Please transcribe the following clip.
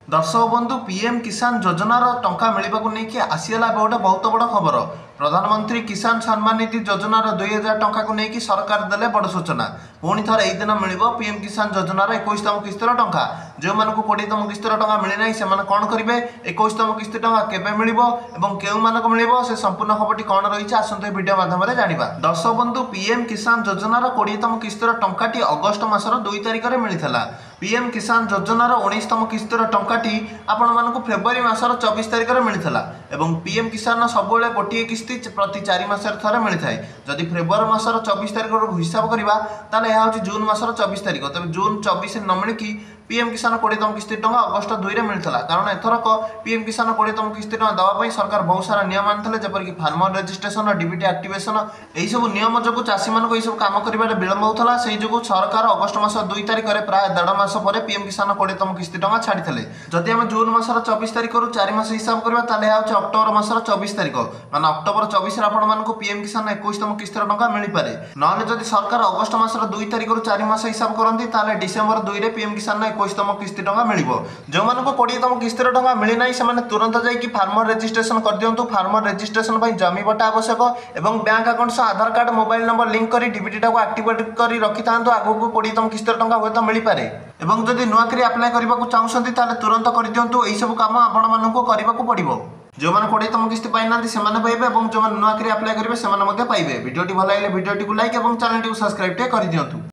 दर्शक बंधु पीएम किसान योजनार टंका मिलवा को लेकिन आसीगला गोटे बहुत बड़ खबर। प्रधानमंत्री किसान सम्मान निधि योजनार 2000 टंका को लेकिन सरकार देले बड़ सूचना। पुणी थर यही दिन मिल पीएम किसान योजनार 21तम किस्तर टंका। जो मानक 20तम किस्तर टंका मिलना से कौन करेंगे, 21तम किस्ती टंका केबे मिलिबो एवं केउ मानक मिलिबो से संपूर्ण खबरटी कौन रही आसंत वीडियो माध्यम जानिबा। दर्शक बंधु पीएम किसान योजनार 20तम किस्तर टंकाटी अगस्ट मासर 2 तारिख में मिलता। पीएम किसान योजनार 19तम किस्तर टंकाटी आपण मानक फेब्रुआरी मासर 24 तारिख में मिलता एवं पीएम किसान सब गोटे किस्ती प्रति 4 मास थे मिलता है। जदि फेब्रुआरी मासर 24 तारिख हिसाब करवा ताले यह हूँ जून मासर 24 तारिख। तेज जून 24 न मिलकी पीएम किसान 20तम किस्ती टंका अगस्ट 2 में मिलता। कारण एथरक पीएम किसान 20तम किस्ती टंका देवाई सरकार बहुत सारा नियम आनी जपरिक फार्मर रजिस्ट्रेशन, डीबीटी एक्टिवेशन यही सब नियम जो चाषी मान सब कम कर विलम्ब होता। से जो सरकार अगस्ट मास 2 तारिख में प्राय 1.5 मास पर पीएम किसान 20तम किस्ती टंका छाड़ी। जदि आम जून मासर 24 तारिख 4 मास हिसाब करवा ताले हूँ अक्टोबर मासर 24 तारिख माने अक्टोबर 24 आपण पीएम किसान 21तम किस्तर टंका मिल पारे। ना जदि सरकार अगस्ट मासर 2 तारिख 4 मास हिसाब करती ताले डिसेम्बर 2 रे पीएम किसान 21तम किस्ती टंका मिल। जो मानक 20तम किस्तर टंका मिलना से तुरंत जाकि फार्मर रजिस्ट्रेशन कर दिंतु। फार्मर रजिस्ट्रेशन जमी बटा आवश्यक और बैंक अकाउंट सह आधार कार्ड मोबाइल नंबर लिंक कर डीबीटी टाक एक्टिवेट कर रखि था। आगक 20तम किस्तर टंका हे तो मिल पारे। एवं जदि नुआकरी अप्लाई करने को चाहते तुरंत कर दिंतु। यही सब कम आपण मानक करने पड़ो। जो मैंने 20तम किस्ती पाइना से पाइबे और जो नुआकरी अप्लाई करेंगे से पाइबे। वीडियो भल लगे वीडियो को लाइक और चैनल को सब्सक्राइब कर दिंतु।